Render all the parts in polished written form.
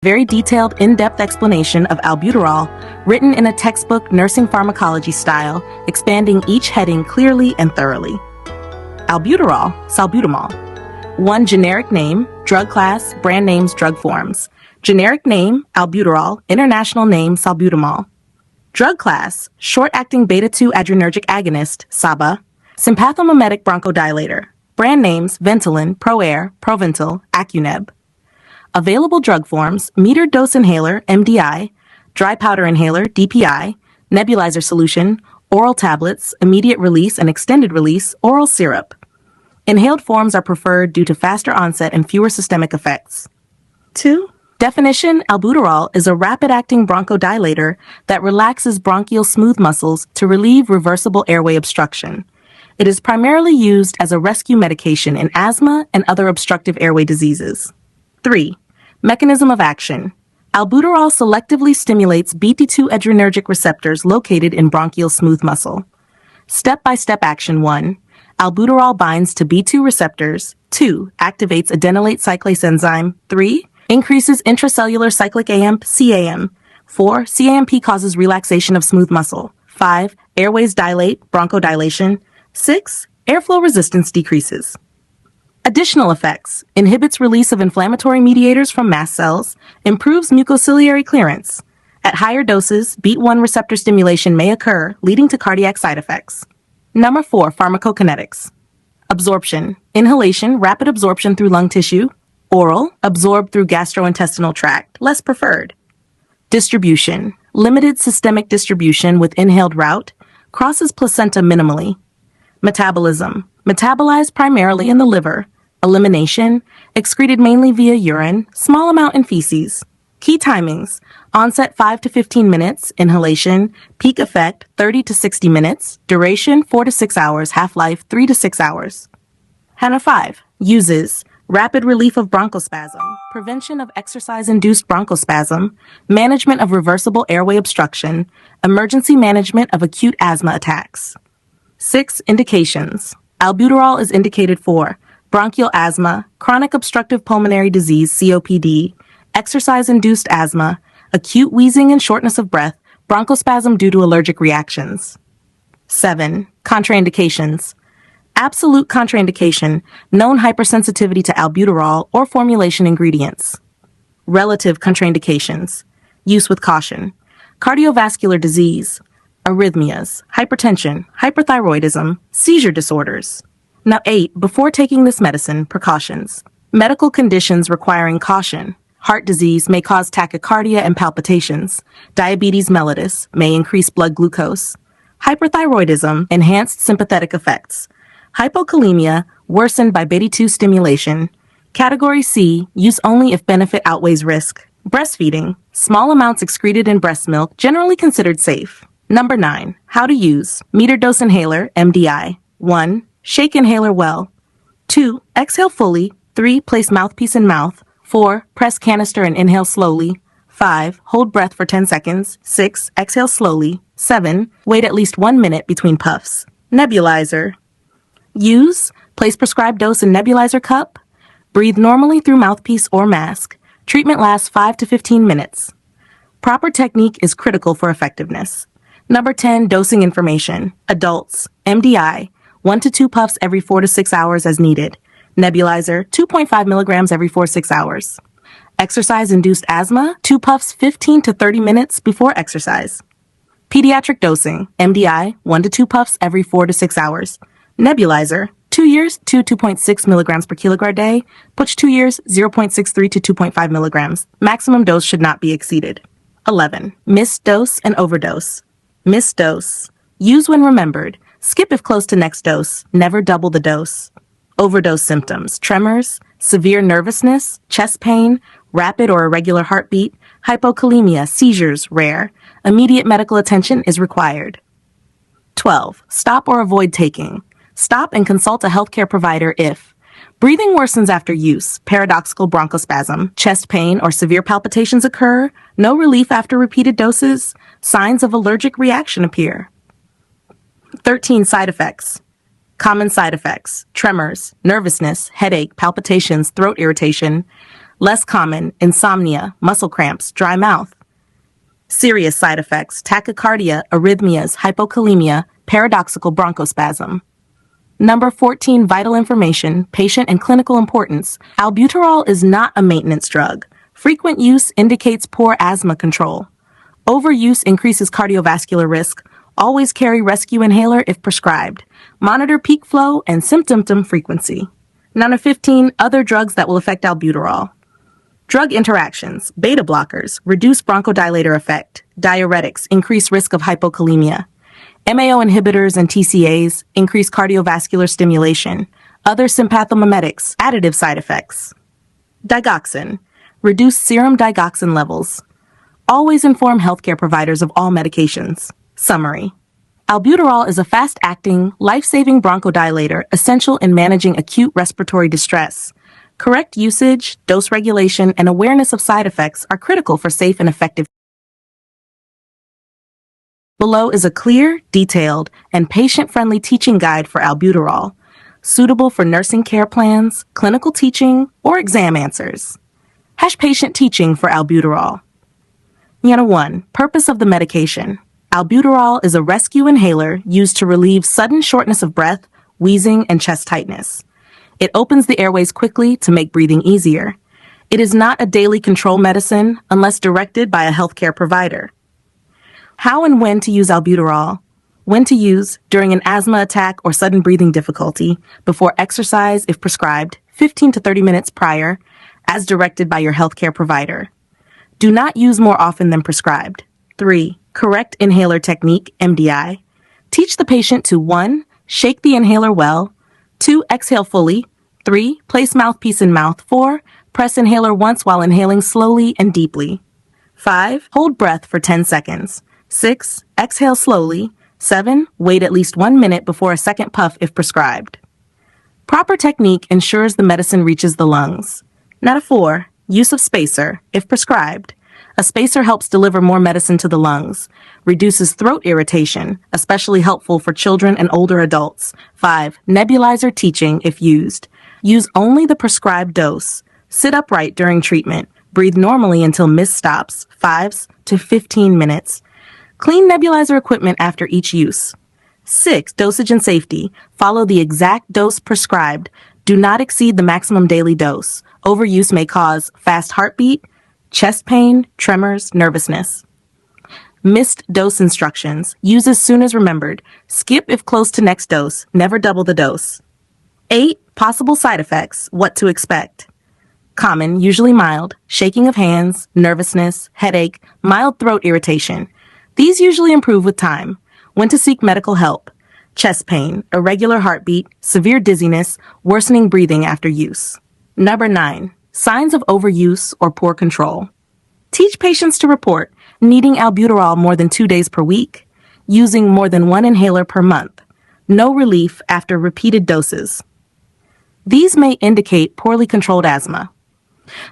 Very detailed, in-depth explanation of albuterol, written in a textbook nursing pharmacology style, expanding each heading clearly and thoroughly. Albuterol, salbutamol. 1. Generic name, drug class, brand names, drug forms. Generic name, albuterol, international name, salbutamol. Drug class, short-acting beta-2 adrenergic agonist, SABA, sympathomimetic bronchodilator. Brand names, Ventolin, ProAir, Proventil, Acuneb. Available drug forms, metered dose inhaler, MDI, dry powder inhaler, DPI, nebulizer solution, oral tablets, immediate release and extended release, oral syrup. Inhaled forms are preferred due to faster onset and fewer systemic effects. 2. Definition: albuterol is a rapid-acting bronchodilator that relaxes bronchial smooth muscles to relieve reversible airway obstruction. It is primarily used as a rescue medication in asthma and other obstructive airway diseases. 3. Mechanism of action. Albuterol selectively stimulates beta-2 adrenergic receptors located in bronchial smooth muscle. Step-by-step action: 1. Albuterol binds to B2 receptors. 2. Activates adenylate cyclase enzyme. 3. Increases intracellular cyclic AMP, CAM. 4. CAMP causes relaxation of smooth muscle. 5. Airways dilate, bronchodilation. 6. Airflow resistance decreases. Additional effects: inhibits release of inflammatory mediators from mast cells, improves mucociliary clearance. At higher doses, BEAT1 receptor stimulation may occur, leading to cardiac side effects. Number 4. Pharmacokinetics. Absorption: inhalation, rapid absorption through lung tissue. Oral, absorbed through gastrointestinal tract, less preferred. Distribution: limited systemic distribution with inhaled route, crosses placenta minimally. Metabolism: metabolized primarily in the liver. Elimination: excreted mainly via urine, small amount in feces. Key timings: onset 5 to 15 minutes, inhalation, peak effect 30 to 60 minutes, duration 4 to 6 hours, half-life 3 to 6 hours. HANA 5. Uses: rapid relief of bronchospasm, prevention of exercise-induced bronchospasm, management of reversible airway obstruction, emergency management of acute asthma attacks. 6. Indications. Albuterol is indicated for bronchial asthma, chronic obstructive pulmonary disease, COPD, exercise-induced asthma, acute wheezing and shortness of breath, bronchospasm due to allergic reactions. 7. Contraindications. Absolute contraindication, known hypersensitivity to albuterol or formulation ingredients. Relative contraindications. Use with caution. Cardiovascular disease, arrhythmias, hypertension, hyperthyroidism, seizure disorders. Now 8. Before taking this medicine, precautions. Medical conditions requiring caution. Heart disease may cause tachycardia and palpitations. Diabetes mellitus may increase blood glucose. Hyperthyroidism, enhanced sympathetic effects. Hypokalemia, worsened by beta-2 stimulation. Category C, use only if benefit outweighs risk. Breastfeeding, small amounts excreted in breast milk, generally considered safe. Number 9. How to use. Meter dose inhaler, MDI. 1. Shake inhaler well. 2. Exhale fully. 3. Place mouthpiece in mouth. 4. Press canister and inhale slowly. 5. Hold breath for 10 seconds. 6. Exhale slowly. 7. Wait at least 1 minute between puffs. Nebulizer. Use. Place prescribed dose in nebulizer cup. Breathe normally through mouthpiece or mask. Treatment lasts 5 to 15 minutes. Proper technique is critical for effectiveness. Number 10. Dosing information. Adults. MDI. 1 to 2 puffs every 4 to 6 hours as needed. Nebulizer. 2.5 milligrams every 4 to 6 hours. Exercise-induced asthma. 2 puffs 15 to 30 minutes before exercise. Pediatric dosing. MDI. 1 to 2 puffs every 4 to 6 hours. Nebulizer. 2 years, 2.6 milligrams per kilogram day. Push 2 years, 0.63 to 2.5 milligrams. Maximum dose should not be exceeded. 11. Missed dose and overdose. Missed dose. Use when remembered. Skip if close to next dose. Never double the dose. Overdose symptoms: tremors, severe nervousness, chest pain, rapid or irregular heartbeat, hypokalemia, seizures, rare. Immediate medical attention is required. 12. Stop or avoid taking. Stop and consult a healthcare provider if breathing worsens after use, paradoxical bronchospasm, chest pain or severe palpitations occur, no relief after repeated doses, signs of allergic reaction appear. 13. Side effects. Common side effects: tremors, nervousness, headache, palpitations, throat irritation, Less common, insomnia, muscle cramps, dry mouth. Serious side effects, tachycardia, arrhythmias, hypokalemia, paradoxical bronchospasm. Number 14, vital information, patient and clinical importance. Albuterol is not a maintenance drug. Frequent use indicates poor asthma control. Overuse increases cardiovascular risk. Always carry rescue inhaler if prescribed. Monitor peak flow and symptom frequency. Number 15, other drugs that will affect albuterol. Drug interactions, beta blockers, reduce bronchodilator effect. Diuretics, increase risk of hypokalemia. MAO inhibitors and TCAs, increase cardiovascular stimulation. Other sympathomimetics, additive side effects. Digoxin, reduce serum digoxin levels. Always inform healthcare providers of all medications. Summary. Albuterol is a fast-acting, life-saving bronchodilator essential in managing acute respiratory distress. Correct usage, dose regulation, and awareness of side effects are critical for safe and effective. Below is a clear, detailed, and patient-friendly teaching guide for albuterol, suitable for nursing care plans, clinical teaching, or exam answers. Patient teaching for albuterol. 1. Purpose of the medication. Albuterol is a rescue inhaler used to relieve sudden shortness of breath, wheezing, and chest tightness. It opens the airways quickly to make breathing easier. It is not a daily control medicine unless directed by a healthcare provider. How and when to use albuterol. When to use during an asthma attack or sudden breathing difficulty, before exercise if prescribed, 15 to 30 minutes prior, as directed by your healthcare provider. Do not use more often than prescribed. 3. Correct inhaler technique, MDI. Teach the patient to 1. Shake the inhaler well. 2. Exhale fully. 3. Place mouthpiece in mouth. 4. Press inhaler once while inhaling slowly and deeply. 5. Hold breath for 10 seconds. 6. Exhale slowly. 7. Wait at least 1 minute before a second puff if prescribed. Proper technique ensures the medicine reaches the lungs. 4. Use of spacer, if prescribed. A spacer helps deliver more medicine to the lungs, reduces throat irritation, especially helpful for children and older adults. 5. Nebulizer teaching, if used. Use only the prescribed dose. Sit upright during treatment. Breathe normally until mist stops, 5 to 15 minutes. Clean nebulizer equipment after each use. 6. Dosage and safety. Follow the exact dose prescribed. Do not exceed the maximum daily dose. Overuse may cause fast heartbeat, chest pain, tremors, nervousness. Missed dose instructions. Use as soon as remembered. Skip if close to next dose. Never double the dose. 8. Possible side effects. What to expect. Common, usually mild, shaking of hands, nervousness, headache, mild throat irritation. These usually improve with time. When to seek medical help. Chest pain, irregular heartbeat, severe dizziness, worsening breathing after use. 9. Signs of overuse or poor control. Teach patients to report needing albuterol more than 2 days per week, using more than 1 inhaler per month, no relief after repeated doses. These may indicate poorly controlled asthma.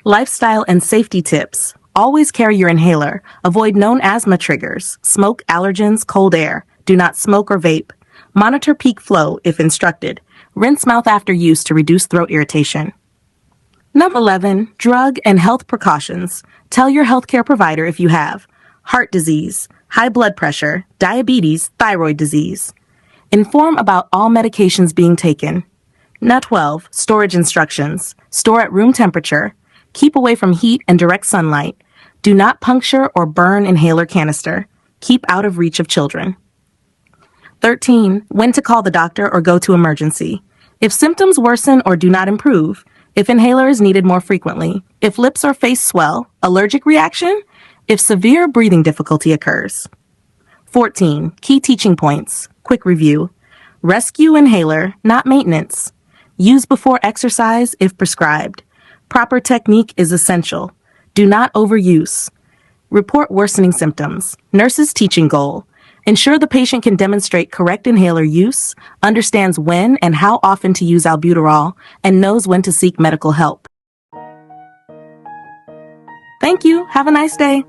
Lifestyle and safety tips. Always carry your inhaler. Avoid known asthma triggers, smoke, allergens, cold air. Do not smoke or vape. Monitor peak flow if instructed. Rinse mouth after use to reduce throat irritation. 11. Drug and health precautions. Tell your healthcare provider if you have heart disease, high blood pressure, diabetes, thyroid disease. Inform about all medications being taken. 12. Storage instructions. Store at room temperature. Keep away from heat and direct sunlight. Do not puncture or burn inhaler canister. Keep out of reach of children. 13. When to call the doctor or go to emergency. If symptoms worsen or do not improve. If inhaler is needed more frequently. If lips or face swell. Allergic reaction. If severe breathing difficulty occurs. 14. Key teaching points. Quick review. Rescue inhaler, not maintenance. Use before exercise if prescribed. Proper technique is essential. Do not overuse. Report worsening symptoms. Nurse's teaching goal. Ensure the patient can demonstrate correct inhaler use, understands when and how often to use albuterol, and knows when to seek medical help. Thank you. Have a nice day.